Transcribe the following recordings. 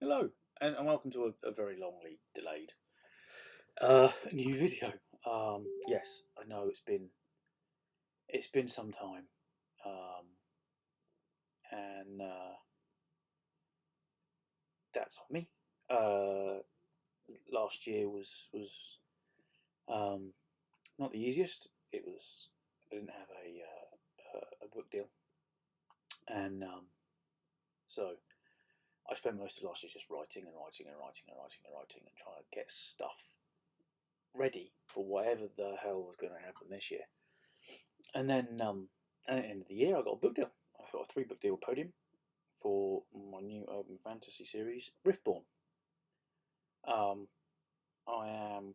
Hello, and welcome to a very longly delayed new video. Yes, I know it's been some time, um, and that's on me. Uh, Last year was um, not the easiest. I didn't have a book deal, and so I spent most of last year just writing and writing and writing and writing and writing and trying to get stuff ready for whatever the hell was going to happen this year. And then at the end of the year, I got a book deal. I got a three-book deal with Podium for my new urban fantasy series, Riftborn. Um, I am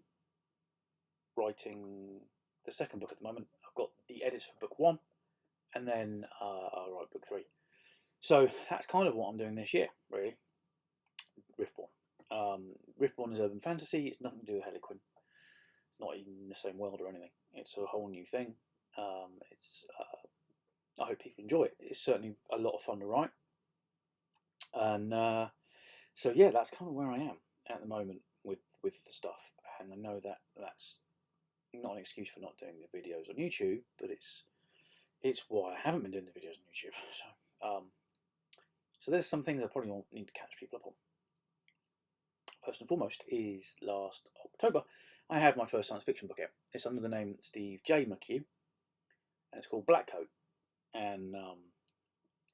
writing the second book at the moment. I've got the edits for book one, and then I'll write book three. So that's kind of what I'm doing this year, really. Riftborn. Riftborn is urban fantasy. It's nothing to do with Harlequin. It's not even in the same world or anything. It's a whole new thing. I hope people enjoy it. It's certainly a lot of fun to write, and so yeah, that's kind of where I am at the moment with the stuff. And I know that that's not an excuse for not doing the videos on YouTube, but it's why I haven't been doing the videos on YouTube. So there's some things I probably won't need to catch people up on. First and foremost is last October I had my first science fiction book out. It's under the name Steve J. McHugh, and it's called Black Coat, and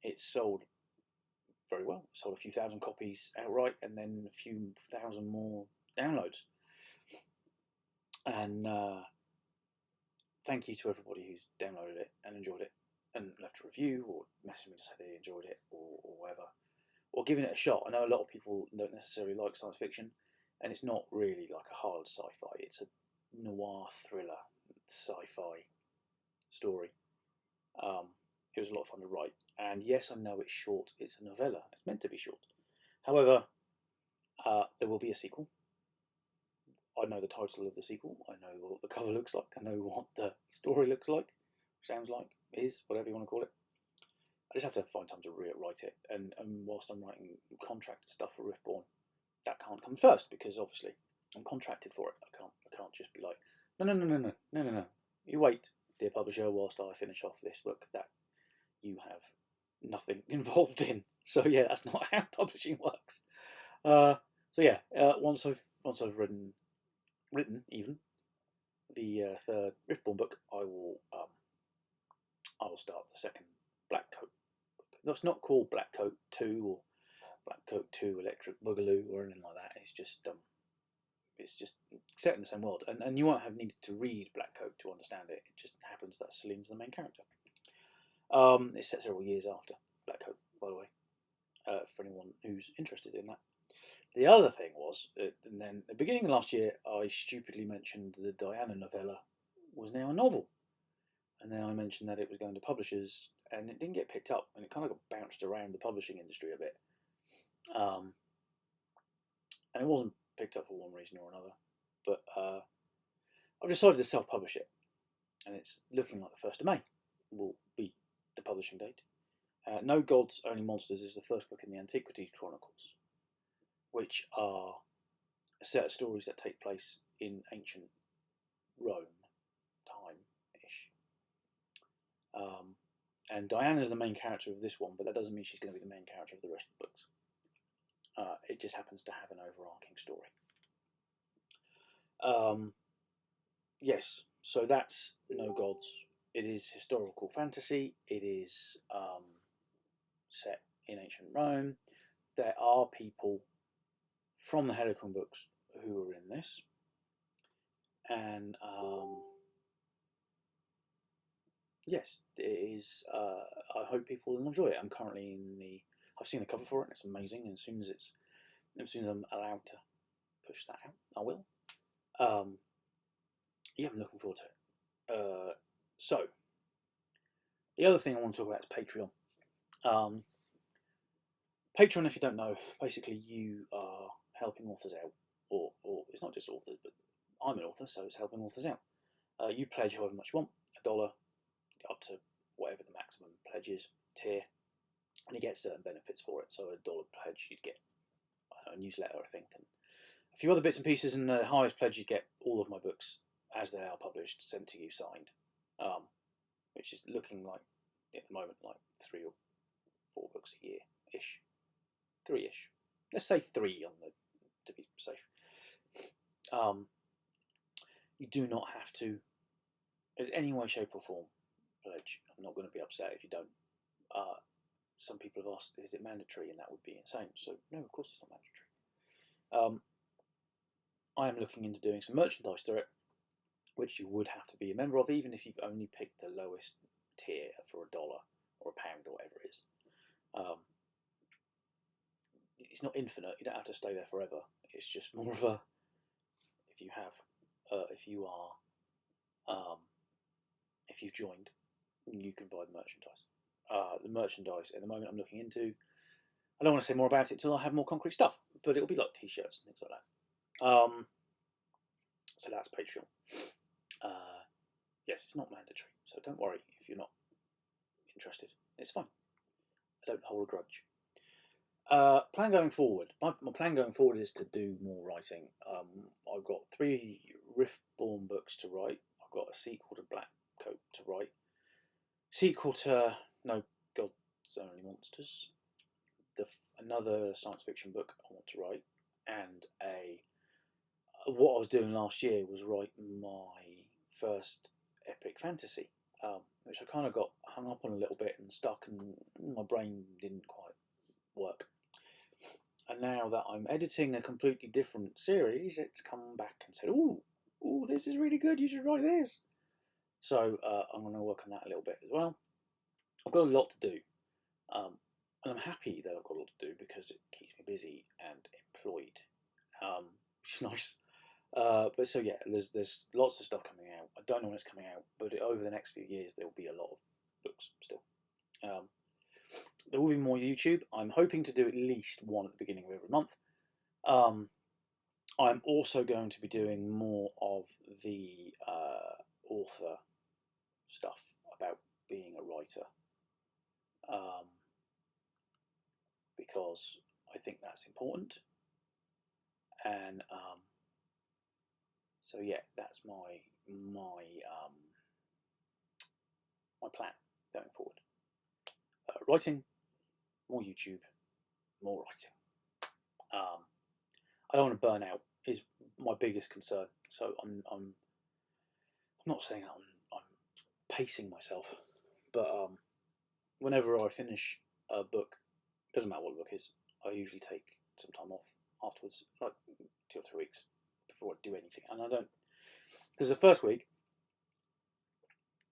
it's sold very well. Sold a few thousand copies outright, and then a few thousand more downloads. And thank you to everybody who's downloaded it and enjoyed it, and left a review or messaged me to say they enjoyed it or whatever, or giving it a shot. I know a lot of people don't necessarily like science fiction, and it's not really like a hard sci-fi. It's a noir thriller sci-fi story. Um, it was a lot of fun to write, and yes, I know it's short. It's a novella. It's meant to be short. However, there will be a sequel. I know the title of the sequel. I know what the cover looks like. I know what the story looks like, sounds like, is, whatever you want to call it. I just have to find time to rewrite it. And whilst I'm writing contract stuff for Riftborn, that can't come first because obviously I'm contracted for it. I can't just be like, no. You wait, dear publisher, whilst I finish off this book that you have nothing involved in. So yeah, that's not how publishing works. So yeah, once I've written even the third Riftborn book, I will start the second Black Coat book. That's not called Black Coat 2 or Black Coat 2 Electric Boogaloo or anything like that. It's just set in the same world, and you won't have needed to read Black Coat to understand it. It just happens that Celine's the main character. It's set several years after Black Coat, by the way, for anyone who's interested in that. The other thing was, and then at the beginning of last year, I stupidly mentioned the Diana novella was now a novel. And then I mentioned that it was going to publishers, and it didn't get picked up, and it kind of got bounced around the publishing industry a bit. Um, and it wasn't picked up for one reason or another. But I've decided to self-publish it, and it's looking like the 1st of May will be the publishing date. No Gods, Only Monsters is the first book in the Antiquity Chronicles, which are a set of stories that take place in ancient Rome time-ish. And Diana's the main character of this one, but that doesn't mean she's going to be the main character of the rest of the books. It just happens to have an overarching story. Yes, so that's No Gods. It is historical fantasy. It is set in ancient Rome. There are people from the Harlequin books who are in this, and yes, it is. I hope people will enjoy it. I'm currently in the. I've seen the cover for it. And it's amazing. And as soon as I'm allowed to push that out, I will. Yeah, I'm looking forward to it. So the other thing I want to talk about is Patreon. Patreon, if you don't know, basically you are helping authors out, or it's not just authors, but I'm an author, so it's helping authors out. You pledge however much you want, $1 up to whatever the maximum pledge is tier, and you get certain benefits for it. So $1 pledge, you'd get a newsletter, I think, and a few other bits and pieces. And the highest pledge, you get all of my books as they are published, sent to you signed, which is looking like at the moment like 3 or 4 books a year ish, 3-ish. Let's say 3 on the to be safe. You do not have to, in any way, shape, or form, pledge. I'm not going to be upset if you don't. Some people have asked, is it mandatory? And that would be insane. So, no, of course it's not mandatory. I am looking into doing some merchandise through it, which you would have to be a member of, even if you've only picked the lowest tier for $1 or £1 or whatever it is. It's not infinite. You don't have to stay there forever. It's just more of a, if you've joined, you can buy the merchandise. The merchandise at the moment I'm looking into, I don't want to say more about it until I have more concrete stuff, but it'll be like t-shirts and things like that. So that's Patreon. Yes, it's not mandatory, so don't worry if you're not interested. It's fine. I don't hold a grudge. Plan going forward. My plan going forward is to do more writing. I've got 3 Riftborn books to write. I've got a sequel to Black Coat to write. Sequel to No Gods Only Monsters. Another science fiction book I want to write, and what I was doing last year was write my first epic fantasy, which I kind of got hung up on a little bit and stuck, and my brain didn't quite work. And now that I'm editing a completely different series, it's come back and said, "Ooh, this is really good. You should write this." So I'm going to work on that a little bit as well. I've got a lot to do, and I'm happy that I've got a lot to do because it keeps me busy and employed, which is nice. But so yeah, there's lots of stuff coming out. I don't know when it's coming out, but over the next few years there will be a lot of books still. There will be more YouTube. I'm hoping to do at least one at the beginning of every month. I'm also going to be doing more of the author stuff about being a writer, because I think that's important. And so yeah, that's my plan going forward. Writing, more YouTube, more writing. I don't want to burn out is my biggest concern. So I'm not saying that I'm pacing myself, but whenever I finish a book, doesn't matter what the book is, I usually take some time off afterwards, like 2 or 3 weeks before I do anything. And I don't, because the first week,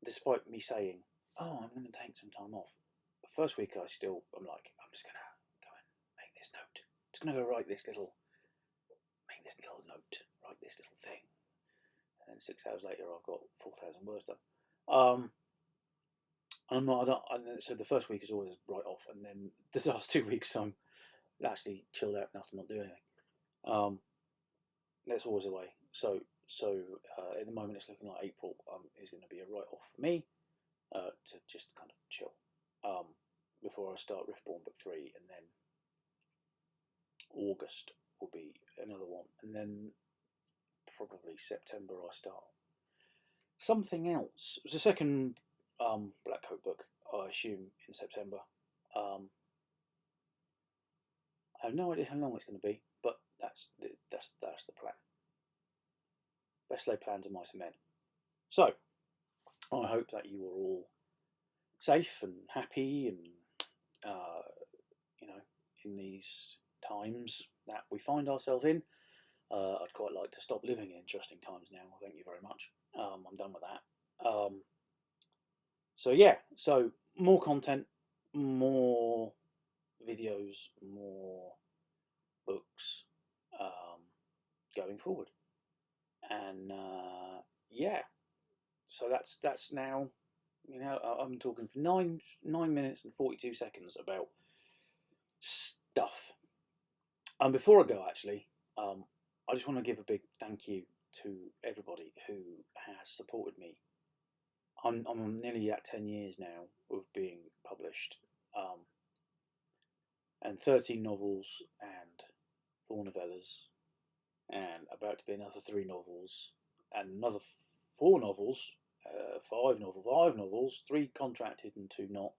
despite me saying, "Oh, I'm going to take some time off," the first week I'm like, I'm just going to go and make this note. I'm just going to go make this little note, write this little thing. And then 6 hours later, I've got 4,000 words done. So the first week is always a write off, and then the last 2 weeks I'm actually chilled out enough to not do anything. That's always a way. So at the moment it's looking like April is going to be a write off for me, to just kind of chill, before I start Riftborn book 3, and then August will be another one, and then probably September I start something else. It was the second Black Coat book, I assume, in September. I have no idea how long it's going to be, but that's the plan. Best laid plans are mice and men. So I hope that you are all safe and happy, and in these times that we find ourselves in. I'd quite like to stop living in interesting times now. Thank you very much. I'm done with that. So yeah, so more content, more videos, more books, going forward, and yeah. So that's now. I'm talking for 9 minutes and 42 seconds about stuff. And before I go, actually, I just want to give a big thank you to everybody who has supported me. I'm nearly at 10 years now of being published, and 13 novels and 4 novellas, and about to be another 3 novels, and another 4 novels, 5 novels, 3 contracted and 2 not,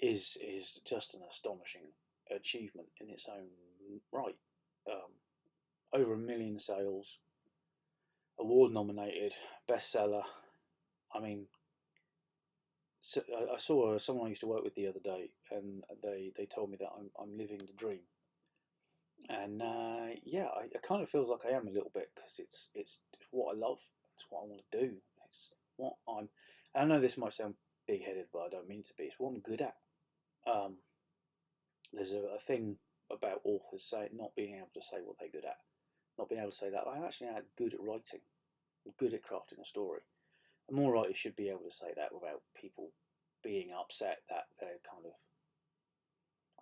is just an astonishing achievement in its own right. Over 1 million sales, award nominated, bestseller. I mean, so I saw someone I used to work with the other day, and they told me that I'm living the dream. And yeah, it kind of feels like I am a little bit, because it's what I love. It's what I want to do. It's what I'm. I know this might sound big-headed, but I don't mean to be. It's what I'm good at. There's a thing about authors not being able to say what they're good at, not being able to say that I actually am good at writing, I'm good at crafting a story. And more writers should be able to say that without people being upset that they're kind of,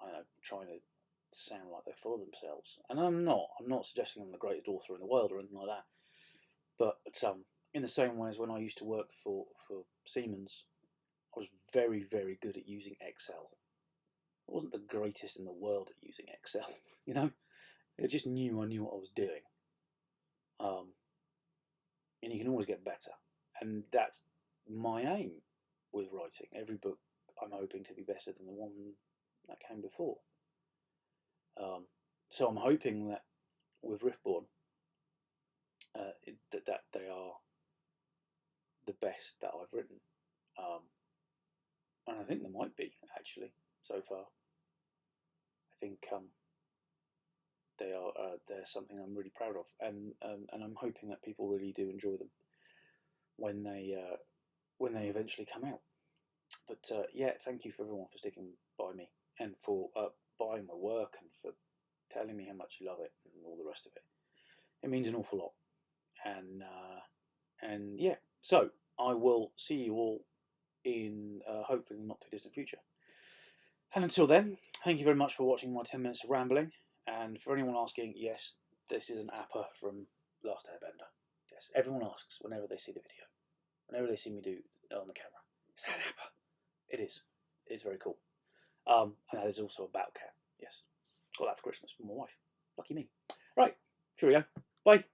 I don't know, trying to sound like they're full of themselves. And I'm not suggesting I'm the greatest author in the world or anything like that. But in the same way as when I used to work for Siemens, I was very, very good at using Excel. I wasn't the greatest in the world at using Excel, you know. I just knew I knew what I was doing. And you can always get better. And that's my aim with writing. Every book I'm hoping to be better than the one that came before. So I'm hoping that with Riftborn, that they are the best that I've written. And I think they might be, actually, so far. I think they're something I'm really proud of, and I'm hoping that people really do enjoy them when they eventually come out. But yeah, thank you for everyone for sticking by me, and for buying my work, and for telling me how much you love it and all the rest of it. It means an awful lot. And yeah, so I will see you all in hopefully not too distant future. And until then, thank you very much for watching my 10 minutes of rambling. And for anyone asking, yes, this is an Appa from Last Airbender. Yes, everyone asks whenever they see the video, whenever they see me do it on the camera. Is that an Appa? It is. It's very cool. And that is also a battle cat. Yes, got that for Christmas from my wife. Lucky me. Right, cheerio. Bye.